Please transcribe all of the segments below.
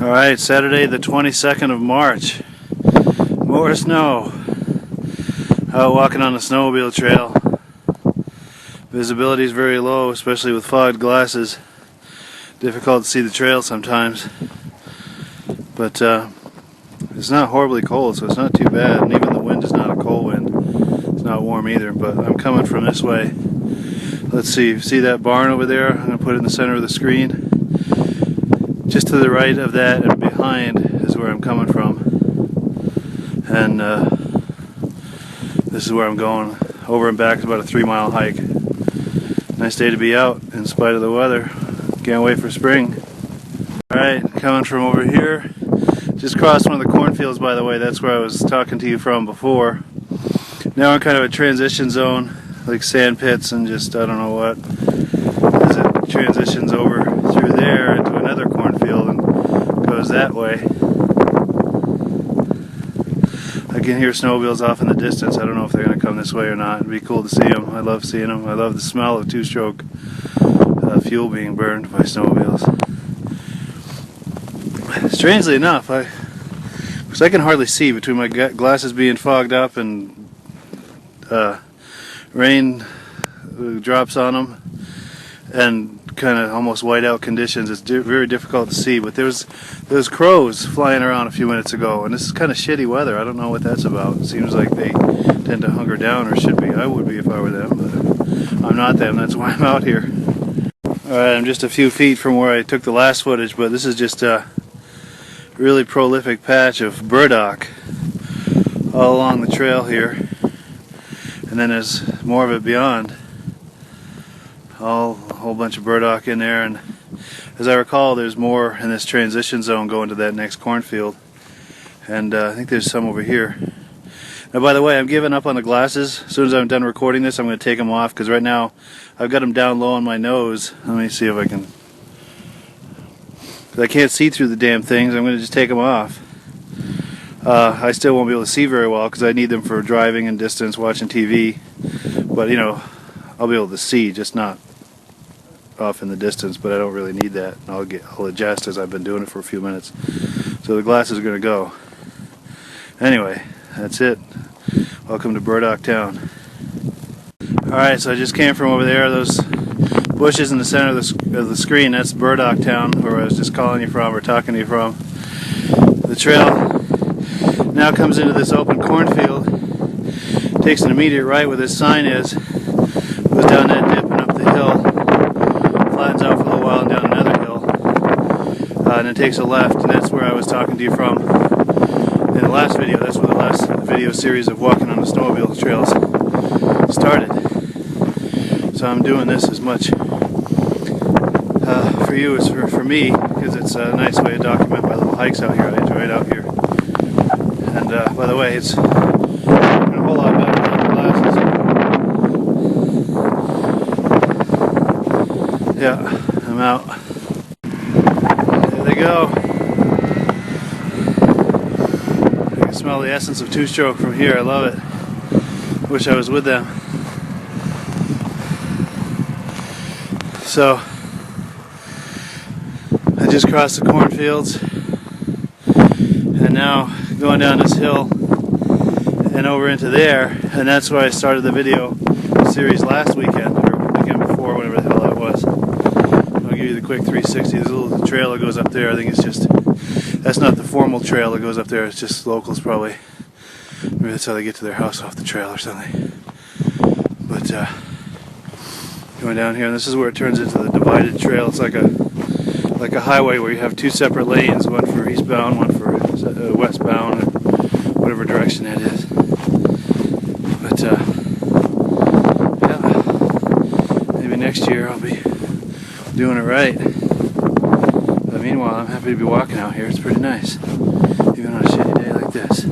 Alright, Saturday the 22nd of March. More snow. Out walking on the snowmobile trail. Visibility is very low, especially with fogged glasses. Difficult to see the trail sometimes. But it's not horribly cold, so it's not too bad. And even the wind is not a cold wind. It's not warm either, but I'm coming from this way. Let's see that barn over there? I'm going to put it in the center of the screen. Just to the right of that and behind is where I'm coming from. And this is where I'm going. Over and back is about a 3-mile hike. Nice day to be out in spite of the weather. Can't wait for spring. Alright, coming from over here. Just crossed one of the cornfields, by the way. That's where I was talking to you from before. Now I'm kind of a transition zone, like sand pits and just I don't know what. As it transitions over through there into another cornfield and goes that way. I can hear snowmobiles off in the distance. I don't know if they're going to come this way or not. It'd be cool to see them. I love seeing them. I love the smell of two-stroke fuel being burned by snowmobiles. Strangely enough, because I can hardly see between my glasses being fogged up and rain drops on them and kind of almost whiteout conditions. It's very difficult to see, but there's crows flying around a few minutes ago, and this is kind of shitty weather. I don't know what that's about. It seems like they tend to hunker down, or should be. I would be if I were them, but I'm not them. That's why I'm out here. Alright, I'm just a few feet from where I took the last footage, but this is just a really prolific patch of burdock all along the trail here, and then there's more of it beyond. A whole bunch of burdock in there, and as I recall there's more in this transition zone going to that next cornfield, and I think there's some over here. Now, by the way, I'm giving up on the glasses. As soon as I'm done recording this, I'm going to take them off, because right now I've got them down low on my nose. Let me see if I can, because I can't see through the damn things. I'm going to just take them off. I still won't be able to see very well because I need them for driving and distance, watching TV, but you know, I'll be able to see, just not off in the distance, but I don't really need that. I'll adjust as I've been doing it for a few minutes. So the glasses are going to go. Anyway, that's it. Welcome to Burdock Town. Alright, so I just came from over there. Those bushes in the center of the screen, that's Burdock Town, where I was just calling you from or talking to you from. The trail now comes into this open cornfield, takes an immediate right where this sign is, goes down that dip and up the hill, flattens out for a little while and down another hill, and then takes a left, and that's where I was talking to you from in the last video. That's where the last video series of walking on the snowmobile trails started. So I'm doing this as much for you as for me, because it's a nice way to document my little hikes out here. I enjoy it out here. And by the way, it's a whole lot better than the glasses. Yeah, I'm out. There they go. I can smell the essence of two-stroke from here. I love it. Wish I was with them. So, I just crossed the cornfields, and now going down this hill and over into there, and that's where I started the video series last weekend, or weekend before, whatever the hell that was. I'll give you the quick 360. There's a little trail that goes up there. I think it's just, that's not the formal trail that goes up there, it's just locals probably. Maybe that's how they get to their house, off the trail or something. But going down here, and this is where it turns into the divided trail. It's like a highway where you have two separate lanes, one for eastbound, one for westbound, whatever direction that is. But yeah, maybe next year I'll be doing it right. But meanwhile, I'm happy to be walking out here. It's pretty nice, even on a shitty day like this.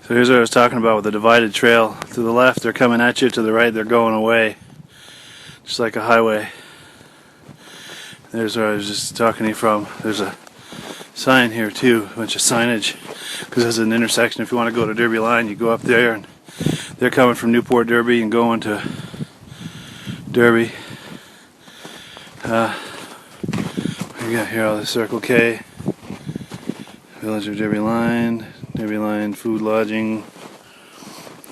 So here's what I was talking about with the divided trail. To the left, they're coming at you. To the right, they're going away. Just like a highway. There's where I was just talking to you from. There's a sign here too, a bunch of signage, because there's an intersection. If you want to go to Derby Line, you go up there, and they're coming from Newport, Derby, and going to Derby. We got here all the Circle K, Village of Derby Line, food, lodging,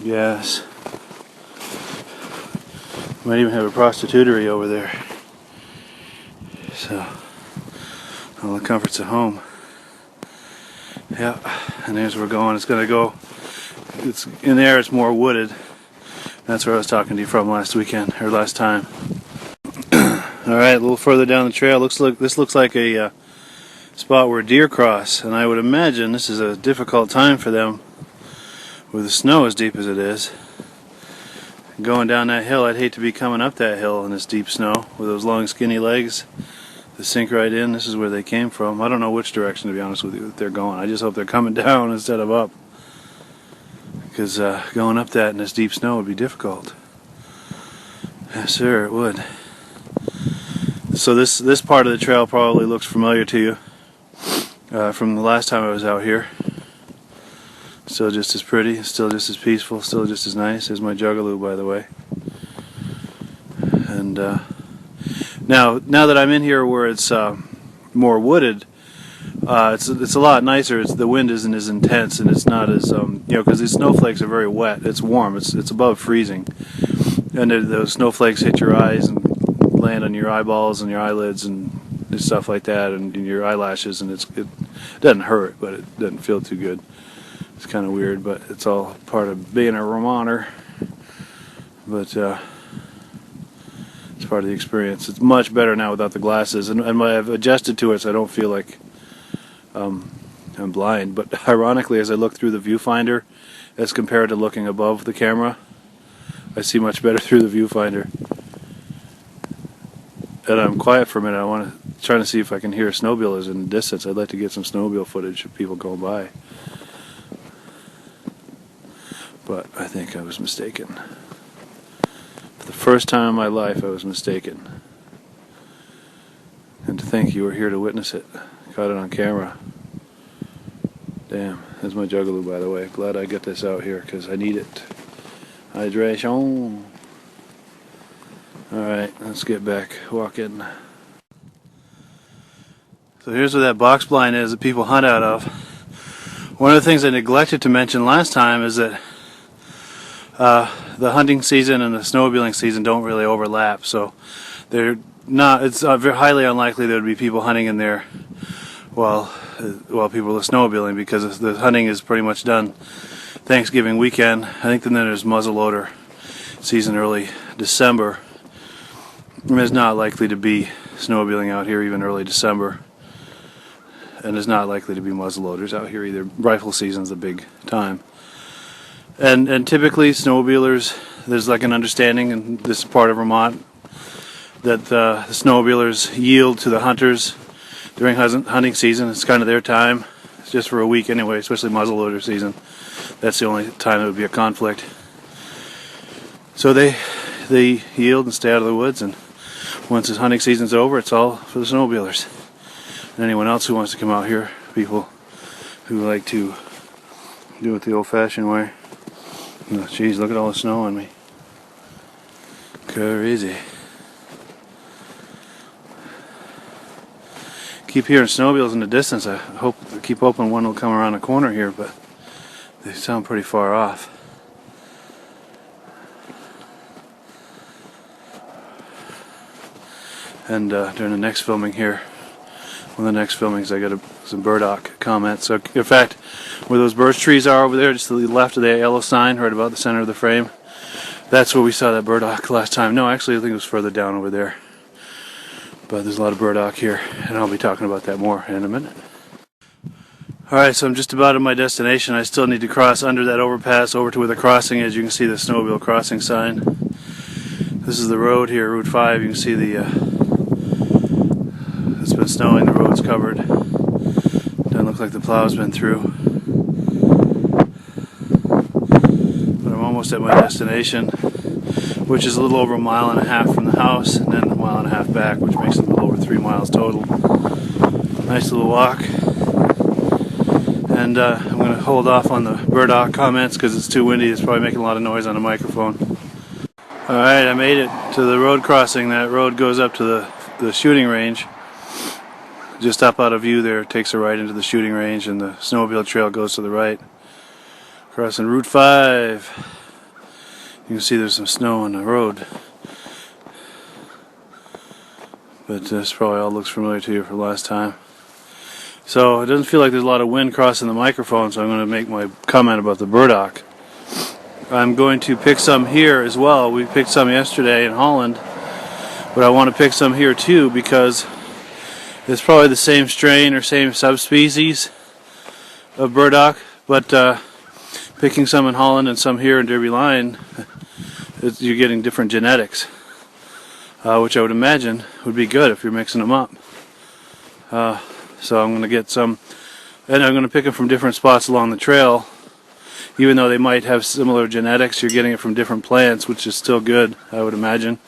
gas. Might even have a prostitutery over there. So, all the comforts of home. Yeah, and here's where we're going. It's gonna go. It's in there. It's more wooded. That's where I was talking to you from last weekend or last time. All right, a little further down the trail. This looks like a spot where deer cross, and I would imagine this is a difficult time for them with the snow as deep as it is. Going down that hill, I'd hate to be coming up that hill in this deep snow with those long skinny legs that sink right in. This is where they came from. I don't know which direction, to be honest with you, that they're going. I just hope they're coming down instead of up, because going up that in this deep snow would be difficult. Yes, sir, it would. So this part of the trail probably looks familiar to you from the last time I was out here. Still just as pretty, still just as peaceful, still just as nice. There's my Jugaloo, by the way. And now that I'm in here where it's more wooded, it's a lot nicer. The wind isn't as intense, and it's not as because these snowflakes are very wet. It's warm. It's above freezing, and those snowflakes hit your eyes and land on your eyeballs and your eyelids and stuff like that, and your eyelashes, and it doesn't hurt, but it doesn't feel too good. It's kind of weird, but it's all part of being a Vermonter. But it's part of the experience. It's much better now without the glasses, and I've adjusted to it so I don't feel like I'm blind. But ironically, as I look through the viewfinder, as compared to looking above the camera, I see much better through the viewfinder. And I'm quiet for a minute. I want to try to see if I can hear snowmobilers in the distance. I'd like to get some snowmobile footage of people going by. But I think I was mistaken. For the first time in my life, I was mistaken. And to think you were here to witness it. Caught it on camera. Damn, that's my Jugaloo, by the way. Glad I get this out here because I need it. Hydration. Alright, let's get back walking. So here's where that box blind is that people hunt out of. One of the things I neglected to mention last time is that the hunting season and the snowmobiling season don't really overlap, so they're not. It's very highly unlikely there would be people hunting in there while people are snowmobiling, because the hunting is pretty much done Thanksgiving weekend. I think then there's muzzleloader season early December. There's not likely to be snowmobiling out here even early December, and there's not likely to be muzzleloaders out here either. Rifle season's the big time. And typically snowmobilers, there's like an understanding in this part of Vermont that the snowmobilers yield to the hunters during hunting season. It's kind of their time. It's just for a week anyway, especially muzzleloader season. That's the only time it would be a conflict. So they yield and stay out of the woods, and once the hunting season's over, it's all for the snowmobilers. And anyone else who wants to come out here, people who like to do it the old-fashioned way. Oh, geez, look at all the snow on me. Crazy. Keep hearing snowmobiles in the distance. I keep hoping one will come around the corner here, but they sound pretty far off. And during the next filming here, one of the next filmings, I got some burdock comments. So, in fact, where those birch trees are over there, just to the left of that yellow sign, right about the center of the frame, that's where we saw that burdock last time. No, actually, I think it was further down over there. But there's a lot of burdock here, and I'll be talking about that more in a minute. Alright, so I'm just about at my destination. I still need to cross under that overpass over to where the crossing is. You can see the snowmobile crossing sign. This is the road here, Route 5. You can see it's been snowing, the road's covered. Doesn't look like the plow's been through. But I'm almost at my destination, which is a little over 1.5 miles from the house, and then 1.5 miles back, which makes it a little over 3 miles total. Nice little walk. And I'm going to hold off on the burdock comments because it's too windy. It's probably making a lot of noise on the microphone. Alright, I made it to the road crossing. That road goes up to the shooting range. just up out of view there, it takes a right into the shooting range, and the snowmobile trail goes to the right. Crossing Route 5. You can see there's some snow on the road. But this probably all looks familiar to you from last time. So it doesn't feel like there's a lot of wind crossing the microphone, so I'm going to make my comment about the burdock. I'm going to pick some here as well. We picked some yesterday in Holland, but I want to pick some here too because it's probably the same strain or same subspecies of burdock, but picking some in Holland and some here in Derby Line, you're getting different genetics, which I would imagine would be good if you're mixing them up. So I'm going to get some, and I'm going to pick them from different spots along the trail. Even though they might have similar genetics, you're getting it from different plants, which is still good, I would imagine.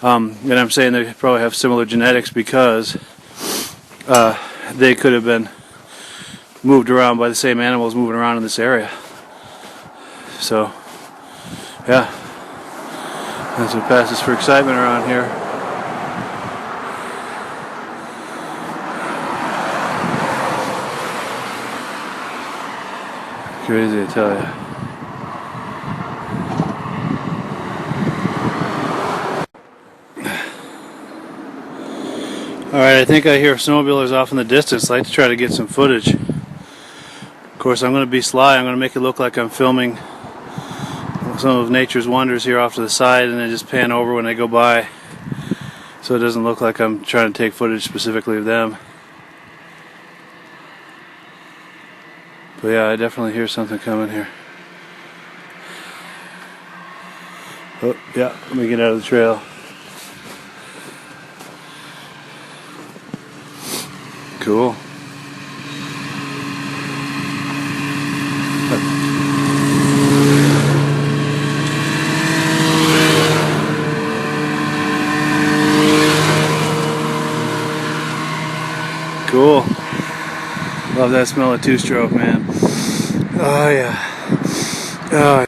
And I'm saying they probably have similar genetics because they could have been moved around by the same animals moving around in this area. So, yeah, that's what passes for excitement around here. Crazy, I tell you. Alright, I think I hear snowmobilers off in the distance. I'd like to try to get some footage. Of course, I'm going to be sly. I'm going to make it look like I'm filming some of nature's wonders here off to the side and then just pan over when they go by, so it doesn't look like I'm trying to take footage specifically of them. But yeah, I definitely hear something coming here. Oh, yeah, let me get out of the trail. Cool. Cool. Love that smell of two-stroke, man. Oh yeah. Oh.